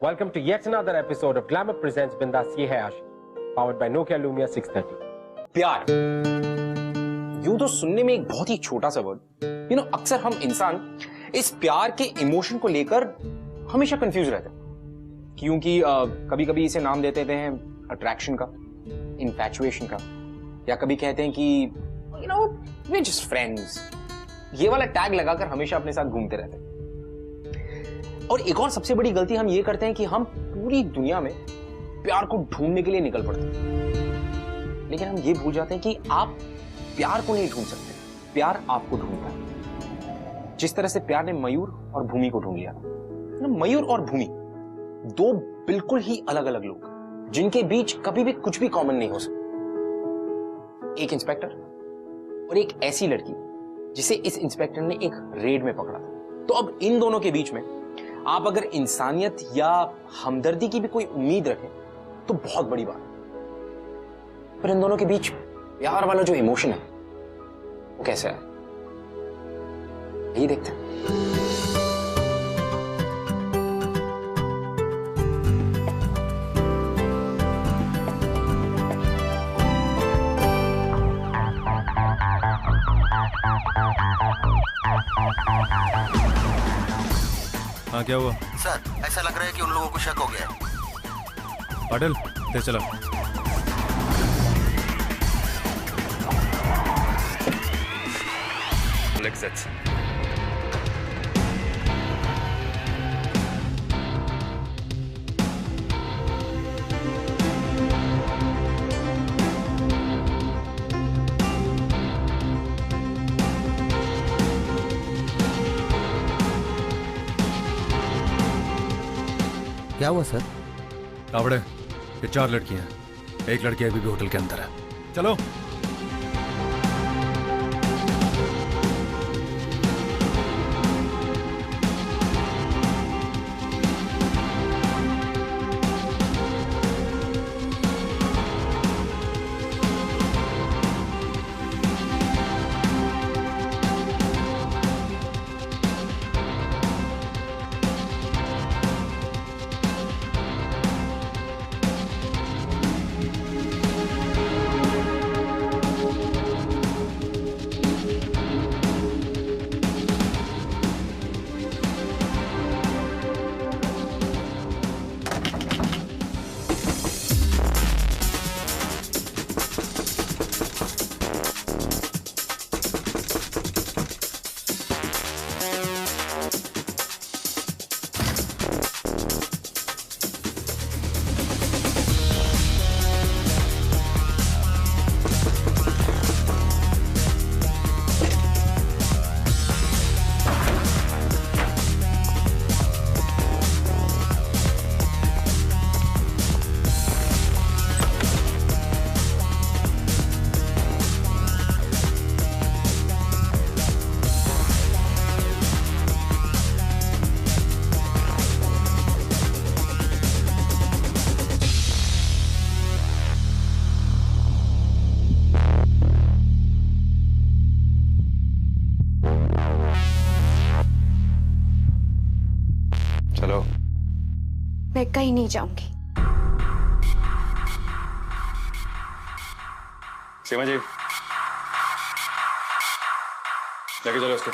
Welcome to yet another episode of Glamour Presents Bindas Ye Hai Ashi, powered by Nokia Lumia 630. प्यार यूं तो सुनने में एक बहुत ही छोटा सा वर्ड, अक्सर हम इंसान इस प्यार के इमोशन को लेकर हमेशा कंफ्यूज रहते हैं, क्योंकि कभी कभी इसे नाम देते हैं अट्रैक्शन का, इन्फैचुएशन का, या कभी कहते हैं कि we're just friends। ये वाला टैग लगाकर हमेशा अपने साथ घूमते रहते हैं। और एक और सबसे बड़ी गलती हम ये करते हैं कि हम पूरी दुनिया में प्यार को ढूंढने के लिए निकल पड़ते हैं, लेकिन हम ये भूल जाते हैं कि आप प्यार को नहीं ढूंढ सकते, प्यार आपको ढूंढता है। जिस तरह से प्यार ने मयूर और भूमि को ढूंढ लिया। मयूर और भूमि दो बिल्कुल ही अलग अलग लोग, जिनके बीच कभी भी कुछ भी कॉमन नहीं हो सकता। एक इंस्पेक्टर और एक ऐसी लड़की जिसे इस इंस्पेक्टर ने एक रेड में पकड़ा था। तो अब इन दोनों के बीच में आप अगर इंसानियत या हमदर्दी की भी कोई उम्मीद रखें तो बहुत बड़ी बात है। पर इन दोनों के बीच प्यार वाला जो इमोशन है वो कैसा है, यही देखते हैं। हाँ, क्या हुआ? सर, ऐसा लग रहा है कि उन लोगों को शक हो गया है। पाटिल, तेज चला। Next set. क्या हुआ सर? कावड़े, ये 4 लड़कियां हैं, एक लड़की अभी भी होटल के अंदर है। चलो। चलो। मैं कहीं नहीं जाऊंगी। सीमा जी, लेके चलो उसको।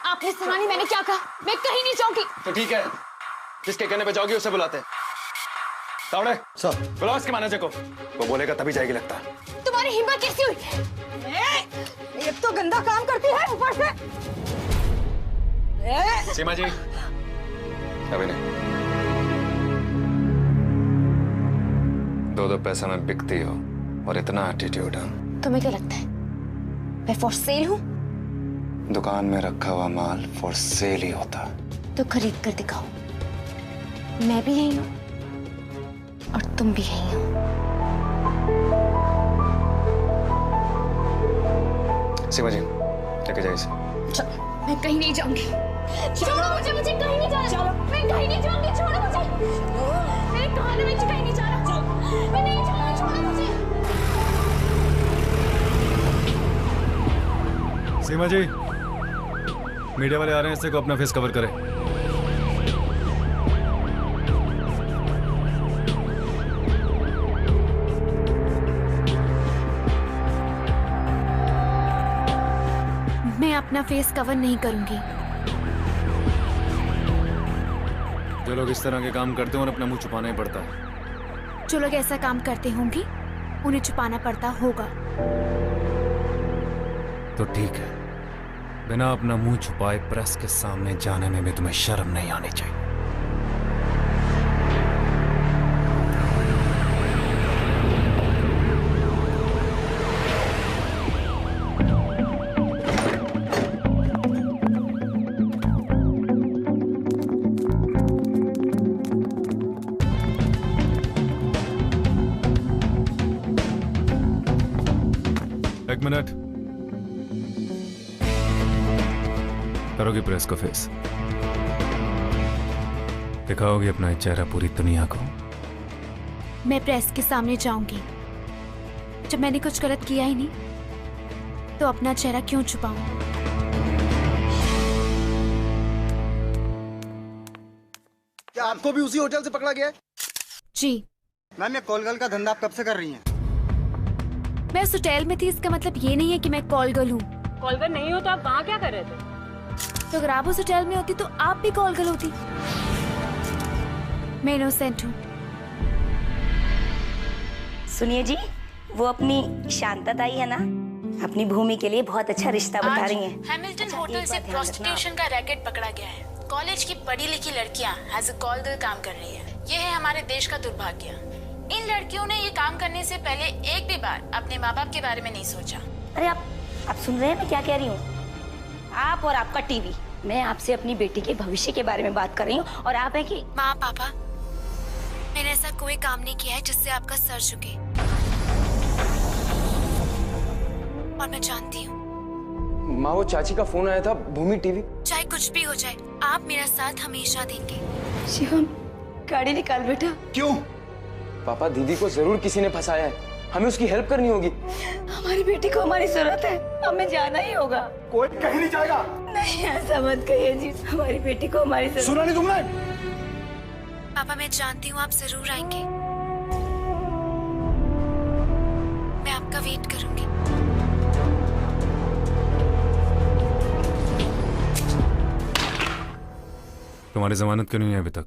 आपने सुना नहीं मैंने क्या कहा? मैं कहीं नहीं जाऊंगी। तो ठीक है, जिसके कहने पे जाओगी उसे बुलाते हैं। तावड़े, सर, बुलाओ उसके मैनेजर को, वो बोलेगा तभी जाएगी लगता है। तुम्हारी हिम्मत कैसी हुई? एक तो गंदा काम करती है, ऊपर से सीमा जी, अभी नहीं। 2-2 पैसा में बिकती हो और इतना एटीट्यूड है। तुम्हें क्या लगता है मैं फॉर सेल हूँ? दुकान में रखा हुआ माल फॉर सेल ही होता। तो खरीद कर दिखाओ। मैं भी यही हूँ और तुम भी यही हो। सीमा जी, लेके जाइए इसे। मैं कहीं नहीं जाऊंगी। छोड़ो मुझे, मुझे कहीं नहीं जाना। चलो, मैं कहीं नहीं जाऊंगी। छोड़ो मुझे। मेरे कहानी में कहीं नहीं जाना। मैं नहीं जाना, छोड़ो मुझे। सीमा जी, मीडिया वाले आ रहे हैं, इससे को अपना फेस कवर करें। अपना फेस कवर नहीं करूंगी। जो लोग इस तरह के काम करते हैं उन्हें अपना मुंह छुपाना ही पड़ता है। जो लोग ऐसा काम करते होंगे उन्हें छुपाना पड़ता होगा। तो ठीक है, बिना अपना मुंह छुपाए प्रेस के सामने जाने में भी तुम्हें शर्म नहीं आनी चाहिए। एक मिनट, करोगी प्रेस को फेस, दिखाओगी अपना चेहरा पूरी दुनिया को। मैं प्रेस के सामने जाऊंगी जब मैंने कुछ गलत किया ही नहीं, तो अपना चेहरा क्यों छुपाऊं? क्या आपको भी उसी होटल से पकड़ा गया है? जी। मैम, ये कॉल गर्ल का धंधा आप कब से कर रही हैं? मैं उस होटल में थी, इसका मतलब ये नहीं है कि मैं कॉल गर्ल हूँ। कॉल गर्ल नहीं हो तो आप वहाँ क्या कर रहे थे? तो अगर आप उस होटल में होती तो आप भी कॉल गर्ल होती। मैं इनोसेंट हूँ। सुनिए जी, वो अपनी शांता ताई है ना, अपनी भूमि के लिए बहुत अच्छा रिश्ता बता रही हैं। हैमिल्टन होटल से प्रोस्टिट्यूशन का रैकेट पकड़ा गया है। कॉलेज की पढ़ी लिखी लड़कियां एज अ कॉल गर्ल काम कर रही है। ये है हमारे देश का दुर्भाग्य। इन लड़कियों ने ये काम करने से पहले एक भी बार अपने माँ बाप के बारे में नहीं सोचा। अरे आप सुन रहे हैं मैं क्या कह रही हूँ? आप और आपका टीवी। मैं आपसे अपनी बेटी के भविष्य के बारे में बात कर रही हूँ और आप है कि माँ पापा, मैंने ऐसा कोई काम नहीं किया है जिससे आपका सर झुके। और मैं जानती हूँ माँ, वो चाची का फोन आया था, भूमि टीवी। चाहे कुछ भी हो जाए, आप मेरा साथ हमेशा देंगे। शिवम, गाड़ी निकाल बेटा। क्यों? पापा, दीदी को जरूर किसी ने फंसाया है, हमें उसकी हेल्प करनी होगी। हमारी बेटी को हमारी जरूरत है, हमें जाना ही होगा। कोई कहीं नहीं जाएगा। नहीं, ऐसा मत कहिए जी, हमारी बेटी को हमारी जरूरत। सुना नहीं तुमने? पापा, मैं जानती हूँ आप जरूर आएंगे। मैं आपका वेट करूंगी। तुम्हारी जमानत क्यों नहीं है अभी तक?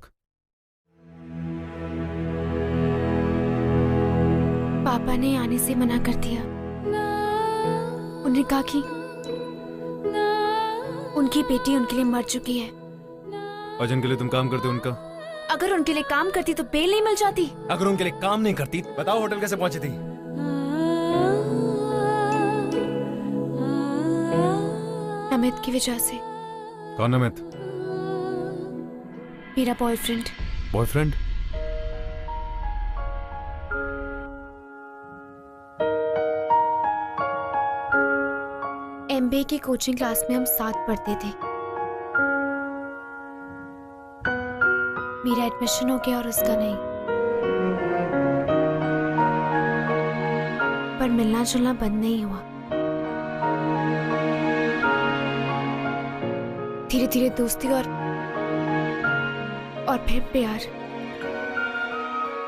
पापा ने आने से मना कर दिया। उन्होंने कहा कि उनकी बेटी उनके लिए मर चुकी है। और जिनके लिए तुम काम करते हो उनका? अगर उनके लिए काम करती तो बेल नहीं मिल जाती। अगर उनके लिए काम नहीं करती, बताओ होटल कैसे पहुंची थी? अमित की वजह से। कौन अमित? मेरा बॉयफ्रेंड। बॉयफ्रेंड? एमबीए की कोचिंग क्लास में हम साथ पढ़ते थे। मेरा एडमिशन हो गया और उसका नहीं। पर मिलना जुलना बंद नहीं हुआ। धीरे धीरे दोस्ती और फिर प्यार।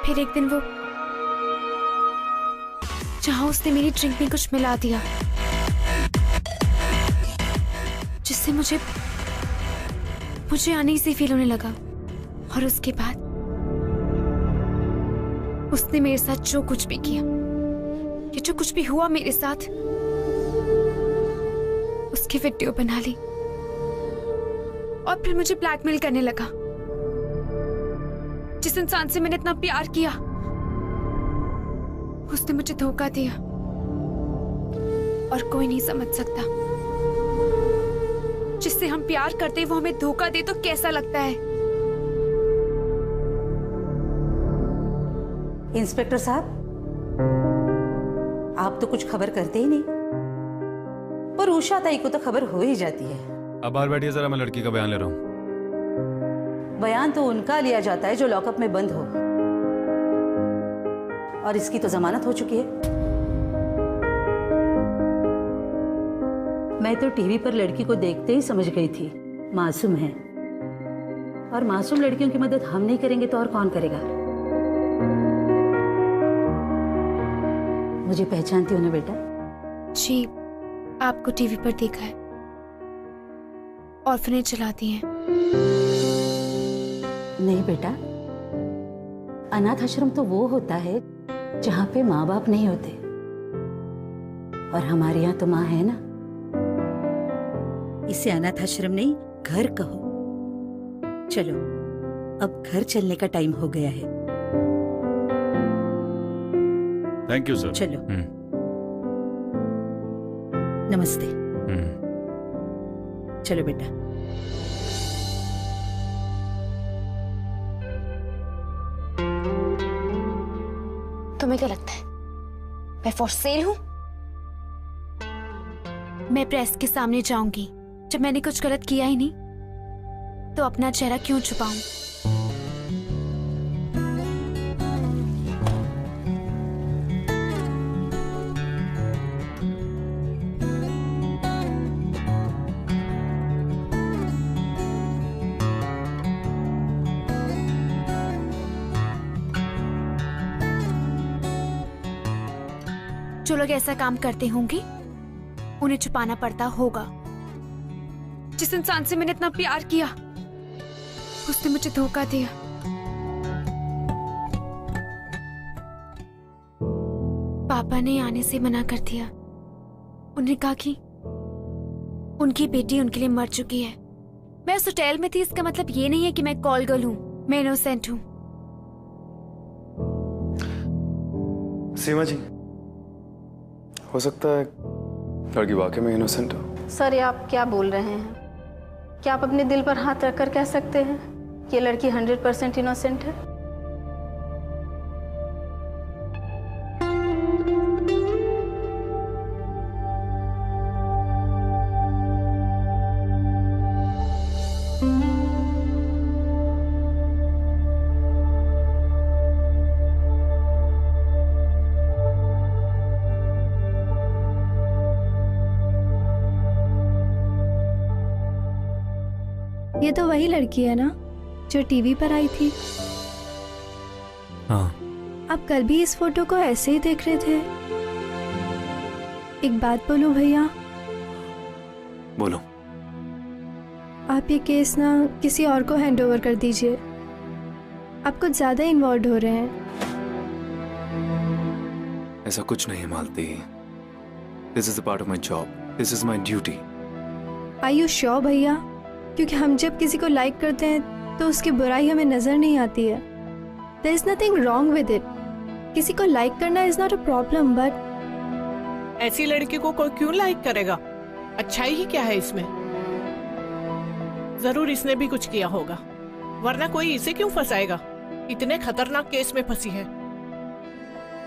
फिर एक दिन वो, जहां उसने मेरी ड्रिंक में कुछ मिला दिया जिससे मुझे अनईजी फील होने लगा। और उसके बाद उसने मेरे साथ जो कुछ भी किया, ये जो कुछ भी हुआ मेरे साथ, उसकी वीडियो बना ली और फिर मुझे ब्लैकमेल करने लगा। जिस इंसान से मैंने इतना प्यार किया, उसने मुझे धोखा दिया। और कोई नहीं समझ सकता, जिससे हम प्यार करते हैं वो हमें धोखा दे तो कैसा लगता है। इंस्पेक्टर साहब, आप तो कुछ खबर करते ही नहीं, पर उषा ताई को तो खबर हो ही जाती है। अब बाहर बैठिए जरा, मैं लड़की का बयान ले रहा हूँ। बयान तो उनका लिया जाता है जो लॉकअप में बंद हो, और इसकी तो जमानत हो चुकी है। मैं तो टीवी पर लड़की को देखते ही समझ गई थी मासूम है, और मासूम लड़कियों की मदद हम नहीं करेंगे तो और कौन करेगा। मुझे पहचानती हो ना बेटा? जी, आपको टीवी पर देखा है। ऑर्फनेज चलाती हैं। नहीं बेटा, अनाथ आश्रम तो वो होता है जहाँ पे माँ बाप नहीं होते, और हमारे यहाँ तो माँ है ना। इसे अनाथ आश्रम नहीं, घर कहो। चलो, अब घर चलने का टाइम हो गया है। Thank you sir. चलो। नमस्ते। चलो बेटा। तुम्हें क्या लगता है मैं फॉर सेल हूँ? मैं प्रेस के सामने जाऊंगी जब मैंने कुछ गलत किया ही नहीं, तो अपना चेहरा क्यों छुपाऊं? जो लोग ऐसा काम करते होंगे उन्हें छुपाना पड़ता होगा। जिस इंसान से मैंने इतना प्यार किया उसने मुझे धोखा दिया। पापा ने आने से मना कर दिया। उन्होंने कहा कि उनकी बेटी उनके लिए मर चुकी है। मैं उस होटल में थी, इसका मतलब ये नहीं है कि मैं कॉल गर्ल हूँ। मैं इनोसेंट हूँ। सीमा जी, हो सकता है लड़की वाकई में इनोसेंट हो। सर, ये आप क्या बोल रहे हैं? क्या आप अपने दिल पर हाथ रखकर कह सकते हैं कि ये लड़की 100% इनोसेंट है? ये तो वही लड़की है ना जो टीवी पर आई थी? हाँ। आप कल भी इस फोटो को ऐसे ही देख रहे थे। एक बात बोलूं भैया? बोलो। आप ये केस ना किसी और को हैंड ओवर कर दीजिए। आप कुछ ज्यादा इन्वॉल्व हो रहे हैं। ऐसा कुछ नहीं Malti. This is a part of my job. This is my duty. Are you sure भैया? क्योंकि हम जब किसी को लाइक करते हैं तो उसकी बुराई हमें नजर नहीं आती है। There is nothing wrong with it. किसी को लाइक करना is not a problem, but ऐसी लड़की को कोई क्यों लाइक करेगा? अच्छाई ही क्या है इसमें? जरूर इसने भी कुछ किया होगा, वरना कोई इसे क्यों फंसाएगा? इतने खतरनाक केस में फंसी है।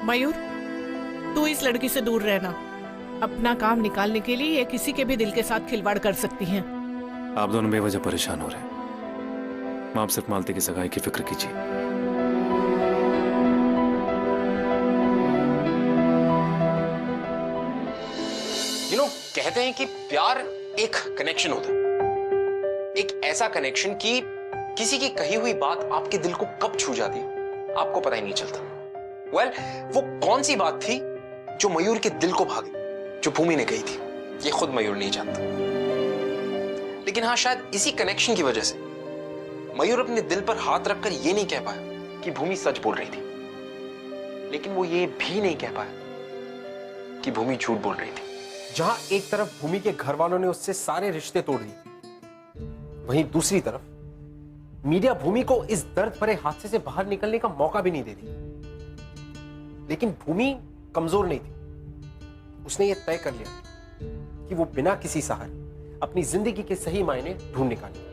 मयूर, तू इस लड़की से दूर रहना। अपना काम निकालने के लिए ये किसी के भी दिल के साथ खिलवाड़ कर सकती है। आप दोनों बेवजह परेशान हो रहे हैं। आप सिर्फ मालती की सगाई की फिक्र कीजिए। कहते हैं कि प्यार एक कनेक्शन होता है, एक ऐसा कनेक्शन कि किसी की कही हुई बात आपके दिल को कब छू जाती है आपको पता ही नहीं चलता। वो कौन सी बात थी जो मयूर के दिल को भागी, जो भूमि ने कही थी, ये खुद मयूर नहीं जानता। लेकिन हाँ, शायद इसी कनेक्शन की वजह से मयूर अपने दिल पर हाथ रखकर यह नहीं कह पाया कि भूमि सच बोल रही थी, लेकिन वो ये भी नहीं कह पाया कि भूमि झूठ बोल रही थी। जहां एक तरफ भूमि के घर वालों ने उससे सारे रिश्ते तोड़ दिए, वहीं दूसरी तरफ मीडिया भूमि को इस दर्द भरे हादसे से बाहर निकलने का मौका भी नहीं दे रही। लेकिन भूमि कमजोर नहीं थी। उसने यह तय कर लिया कि वो बिना किसी सहारे अपनी जिंदगी के सही मायने ढूंढ निकाले।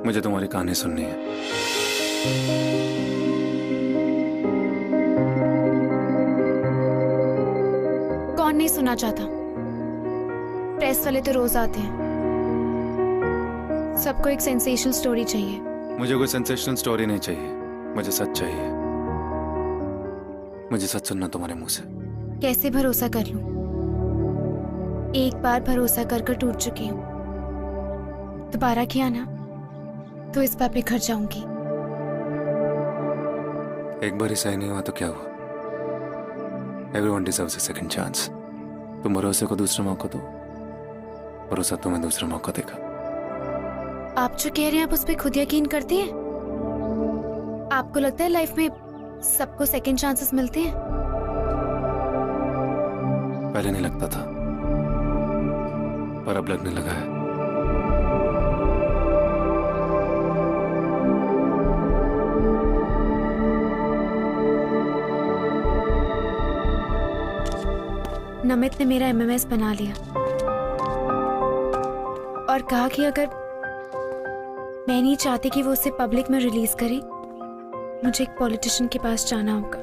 मुझे तुम्हारी कहानी सुननी है। कौन नहीं सुनना चाहता? प्रेस वाले तो रोज आते हैं। सबको एक सेंसेशनल स्टोरी चाहिए। मुझे कोई सेंसेशनल स्टोरी नहीं चाहिए, मुझे सच चाहिए। मुझे सच सुनना तुम्हारे मुंह से। कैसे भरोसा कर लूं? एक बार भरोसा कर कर टूट चुकी हूँ। दोबारा किया ना तो इस बार बिखर जाऊंगी। एक बार ही सही नहीं हुआ तो क्या हुआ? Everyone deserves a second chance. तुम भरोसे को दूसरा मौका दो, भरोसा तुम्हें दूसरा मौका देगा। आप जो कह रहे हैं आप उस पर खुद यकीन करती हैं? आपको लगता है लाइफ में सबको सेकंड चांसेस मिलते हैं? पहले नहीं लगता था, पर अब लगने लगा है। नमित ने मेरा MMS बना लिया और कहा कि अगर मैं नहीं चाहती कि वो उसे पब्लिक में रिलीज करे, मुझे एक पॉलिटिशियन के पास जाना होगा।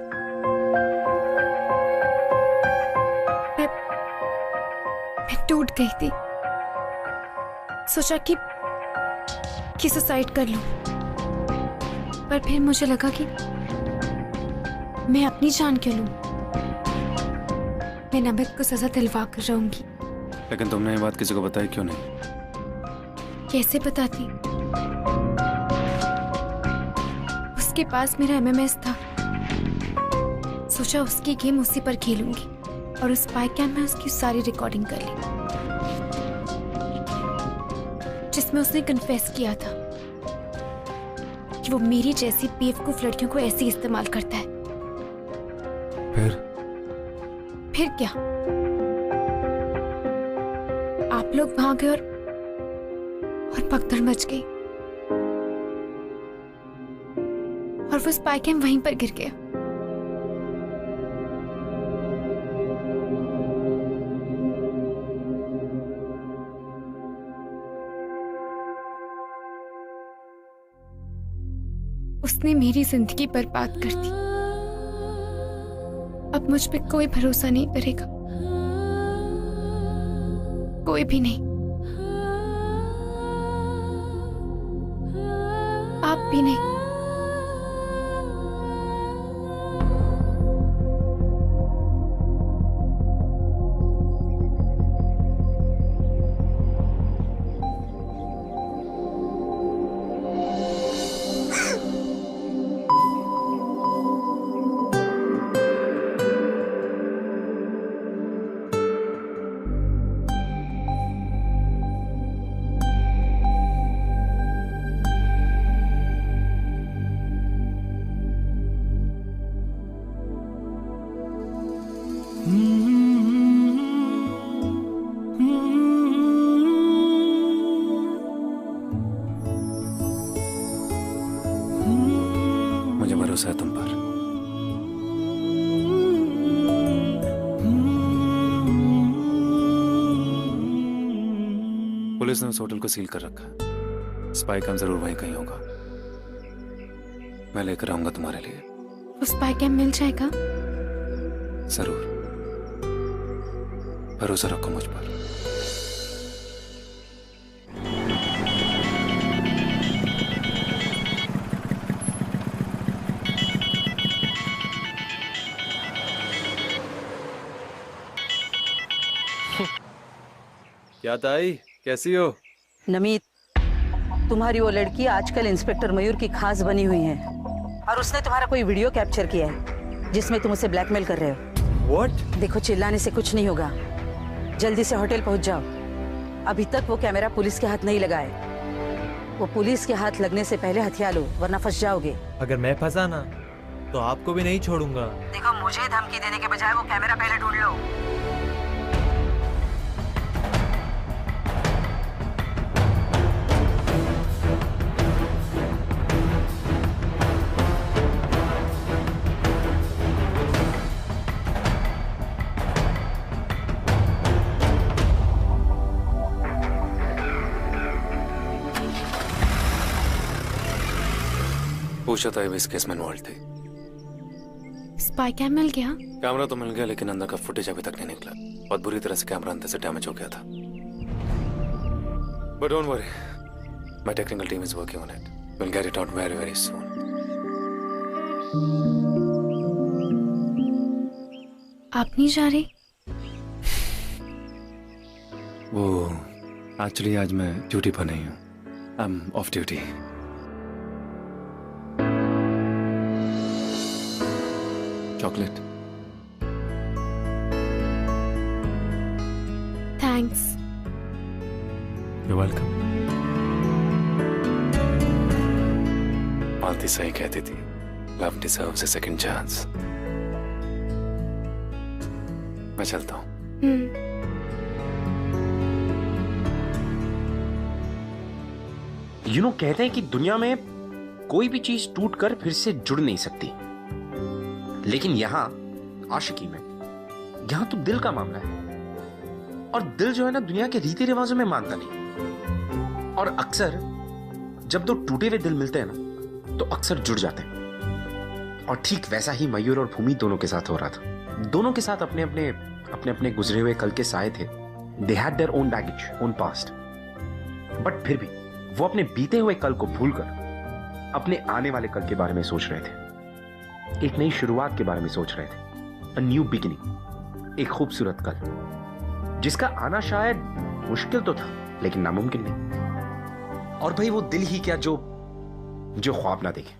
मैं टूट गई थी, सोचा कि सुसाइड कर लूं, पर फिर मुझे लगा कि मैं अपनी जान क्यों लूं। मैं नमित को सजा दिलवा कर रहूंगी। लेकिन तुमने ये बात किसी को बताई क्यों नहीं? कैसे बताती? उसके पास मेरा MMS था, सोचा उसकी गेम उसी पर खेलूंगी और उस स्पाई कैम में उसकी सारी रिकॉर्डिंग कर ली जिसमें उसने कन्फेस किया था कि वो मेरी जैसी बेवकूफ लड़कियों को ऐसे इस्तेमाल करता है। फिर क्या? आप लोग वहां गए और भगदड़ मच गई और वो स्पाई कैम वहीं पर गिर गया। उसने मेरी जिंदगी बर्बाद कर दी। अब मुझ पे कोई भरोसा नहीं करेगा, कोई भी नहीं, आप भी नहीं। मुझे भरोसा है तुम पर। पुलिस ने उस होटल को सील कर रखा है। स्पाई कैम जरूर वहीं कहीं होगा। मैं लेकर आऊंगा तुम्हारे लिए। वो स्पाई कैम मिल जाएगा? जरूर, भरोसा रखो मुझ पर। क्या ताई, कैसी हो? नमित, तुम्हारी वो लड़की आजकल इंस्पेक्टर मयूर की खास बनी हुई है और उसने तुम्हारा कोई वीडियो कैप्चर किया है जिसमें तुम उसे ब्लैकमेल कर रहे हो। What? देखो, चिल्लाने से कुछ नहीं होगा, जल्दी से होटल पहुंच जाओ। अभी तक वो कैमरा पुलिस के हाथ नहीं लगा है। वो पुलिस के हाथ लगने से पहले हथियार लो, वरना फंस जाओगे। अगर मैं फंसा ना तो आपको भी नहीं छोड़ूंगा। देखो, मुझे धमकी देने के बजाय वो कैमरा पहले ढूंढ लो। पूछा था इस केस में इन्वॉल्व थी। स्पाई कैम मिल गया? कैमरा तो मिल गया, लेकिन अंदर का फुटेज अभी तक नहीं निकला। बहुत बुरी तरह से कैमरा अंदर से डैमेज हो गया था। But don't worry, my technical team is working on it. Will get it out very very soon. आप नहीं जा रहे? वो एक्चुअली आज मैं ड्यूटी पर नहीं हूँ, I am off duty. Chocolate. Thanks. You welcome. Malti सही कहती थी, love deserves a second chance. मैं चलता हूँ। कहते हैं कि दुनिया में कोई भी चीज टूट कर फिर से जुड़ नहीं सकती, लेकिन यहां आशिकी में, यहां तो दिल का मामला है। और दिल जो है ना, दुनिया के रीति रिवाजों में मानता नहीं। और अक्सर जब दो टूटे हुए दिल मिलते हैं ना, तो अक्सर जुड़ जाते हैं। और ठीक वैसा ही मयूर और भूमि दोनों के साथ हो रहा था। दोनों के साथ अपने अपने गुजरे हुए कल के साए थे। They had their own baggage, own past. But फिर भी वो अपने बीते हुए कल को भूलकर अपने आने वाले कल के बारे में सोच रहे थे। एक नई शुरुआत के बारे में सोच रहे थे। अ न्यू बिगिनिंग, एक खूबसूरत कल जिसका आना शायद मुश्किल तो था, लेकिन नामुमकिन नहीं। और भाई वो दिल ही क्या जो ख्वाब ना देखे।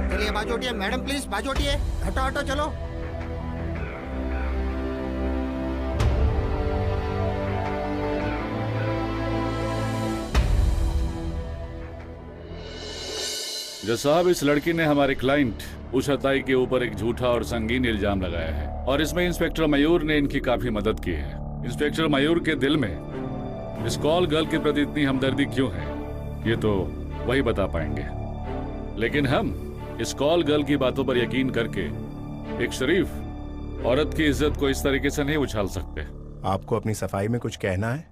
चलिए बाजू हटिए मैडम, प्लीज बाजू हटिए। हटो हटो चलो। जज साहब, इस लड़की ने हमारे क्लाइंट उषा ताई के ऊपर एक झूठा और संगीन इल्जाम लगाया है, और इसमें इंस्पेक्टर मयूर ने इनकी काफी मदद की है। इंस्पेक्टर मयूर के दिल में इस कॉल गर्ल के प्रति इतनी हमदर्दी क्यों है, ये तो वही बता पाएंगे। लेकिन हम इस कॉल गर्ल की बातों पर यकीन करके एक शरीफ औरत की इज्जत को इस तरीके से नहीं उछाल सकते। आपको अपनी सफाई में कुछ कहना है?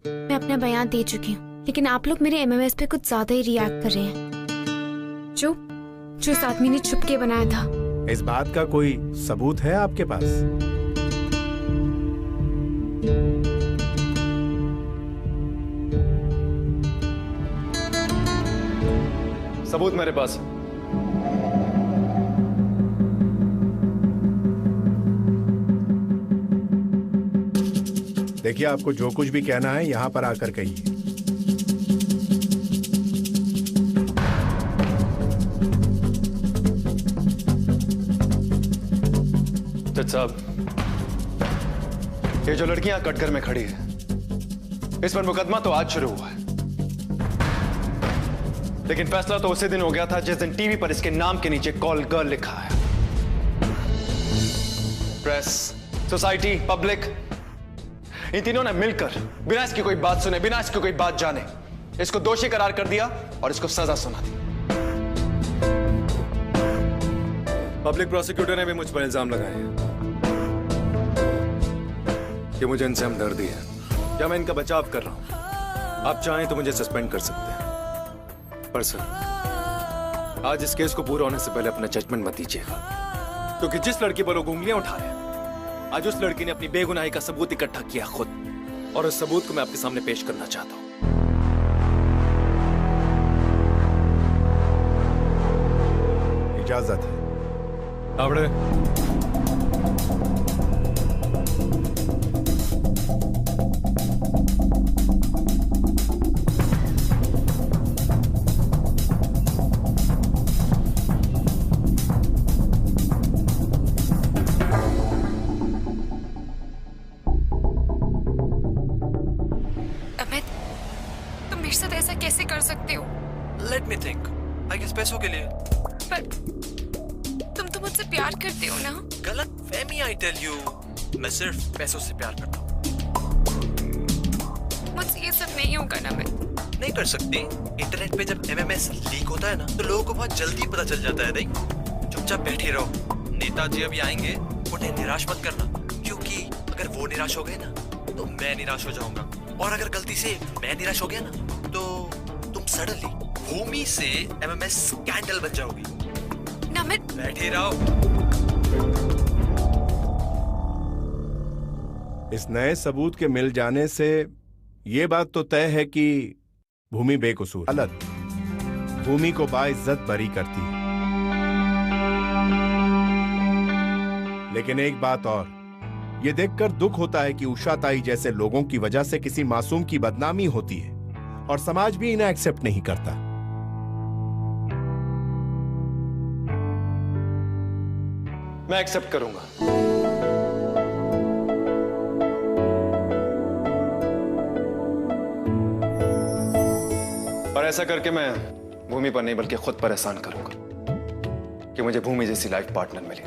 मैं अपना बयान दे चुकी हूँ, लेकिन आप लोग मेरे एमएमएस पे कुछ ज्यादा ही रिएक्ट कर रहे हैं। जो इस आदमी ने छुप के बनाया था। इस बात का कोई सबूत है आपके पास? सबूत मेरे पास। देखिए, आपको जो कुछ भी कहना है यहां पर आकर कहिए। जज साहब, ये जो लड़कियां कटघर में खड़ी है, इस पर मुकदमा तो आज शुरू हुआ है, लेकिन फैसला तो उसी दिन हो गया था जिस दिन टीवी पर इसके नाम के नीचे कॉल गर्ल लिखा है। प्रेस, सोसाइटी, पब्लिक, इन तीनों ने मिलकर बिना इसकी कोई बात सुने, बिना इसकी कोई बात जाने, इसको दोषी करार कर दिया और इसको सजा सुना दी। पब्लिक प्रोसिक्यूटर ने भी मुझ पर इल्जाम लगाए हैं कि मुझे इनसे हमदर्दी है, या मैं इनका बचाव कर रहा हूं। आप चाहें तो मुझे सस्पेंड कर सकते हैं, पर सर आज इस केस को पूरा होने से पहले अपना जजमेंट मत दीजिएगा, क्योंकि जिस लड़की पर लोग उंगलियां उठा रहे हैं, आज उस लड़की ने अपनी बेगुनाही का सबूत इकट्ठा किया खुद, और उस सबूत को मैं आपके सामने पेश करना चाहता हूं। इजाजत है। आवड़े। अमित, तुम मेरे साथ ऐसा कैसे कर सकते हो? Let me think. I guess पैसों के लिए। पर तुम तो मुझसे प्यार करते हो ना? गलत फहमी, आई टेल यू। मैं सिर्फ पैसों से प्यार करता हूँ। मुझसे ये सब नहीं होगा ना। मैं नहीं कर सकती। इंटरनेट पे जब एमएमएस लीक होता है ना, तो लोगों को बहुत जल्दी पता चल जाता है। नहीं, चुपचाप बैठे रहो। नेताजी अभी आएंगे, उन्हें निराश मत करना, क्योंकि अगर वो निराश हो गए ना, तो मैं निराश हो जाऊंगा, और अगर गलती से मैं निराश हो गया ना, तो तुम सडनली भूमि से एमएमएस स्कैंडल बन जाओगी। नमित, बैठे रहो। इस नए सबूत के मिल जाने से ये बात तो तय है कि भूमि बेकसूर। गलत भूमि को बाइज्जत बरी करती है, लेकिन एक बात और, ये देखकर दुख होता है कि उषा ताई जैसे लोगों की वजह से किसी मासूम की बदनामी होती है और समाज भी इन्हें एक्सेप्ट नहीं करता। मैं एक्सेप्ट करूंगा। और ऐसा करके मैं भूमि पर नहीं बल्कि खुद पर एहसान करूंगा कि मुझे भूमि जैसी लाइफ पार्टनर मिली।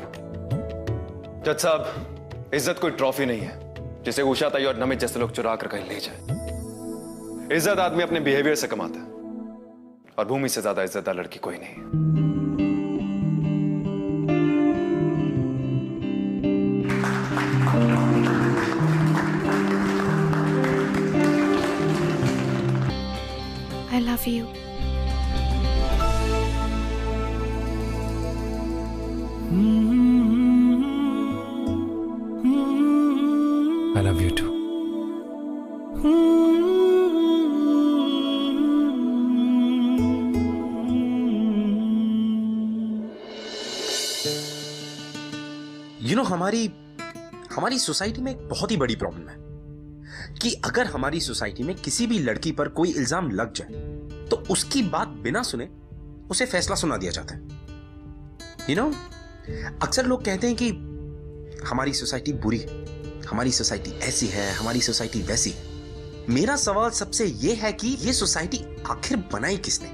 जज साहब, इज्जत कोई ट्रॉफी नहीं है जिसे उषा ताई और नमित जैसे लोग चुरा कर कहीं ले जाए। इज्जत आदमी अपने बिहेवियर से कमाता है और भूमि से ज्यादा इज्जतदार लड़की कोई नहीं है। I love you. I love you too. हमारी सोसाइटी में एक बहुत ही बड़ी प्रॉब्लम है कि अगर हमारी सोसाइटी में किसी भी लड़की पर कोई इल्जाम लग जाए तो उसकी बात बिना सुने उसे फैसला सुना दिया जाता है। अक्सर लोग कहते हैं कि हमारी सोसाइटी बुरी है, हमारी सोसाइटी ऐसी है, हमारी सोसाइटी वैसी है। मेरा सवाल सबसे यह है कि यह सोसाइटी आखिर बनाई किसने?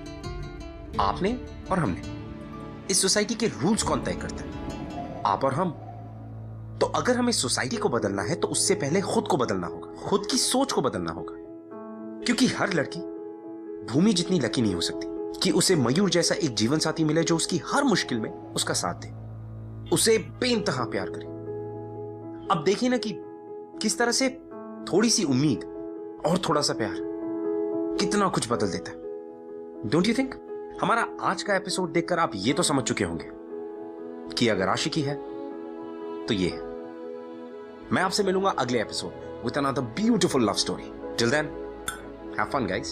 आपने और हमने। इस सोसाइटी के रूल्स कौन तय करता है? आप और हम। तो अगर हमें सोसाइटी को बदलना है तो उससे पहले खुद को बदलना होगा, खुद की सोच को बदलना होगा। क्योंकि हर लड़की भूमि जितनी लकी नहीं हो सकती कि उसे मयूर जैसा एक जीवन साथी मिले जो उसकी हर मुश्किल में उसका साथ दे, उसे बेइंतहा प्यार करे। अब देखिए ना कि किस तरह से थोड़ी सी उम्मीद और थोड़ा सा प्यार कितना कुछ बदल देता है। Don't you think? हमारा आज का एपिसोड देखकर आप ये तो समझ चुके होंगे कि अगर आशिकी है तो ये है। मैं आपसे मिलूंगा अगले एपिसोड में with another beautiful love story. Till then, have fun guys.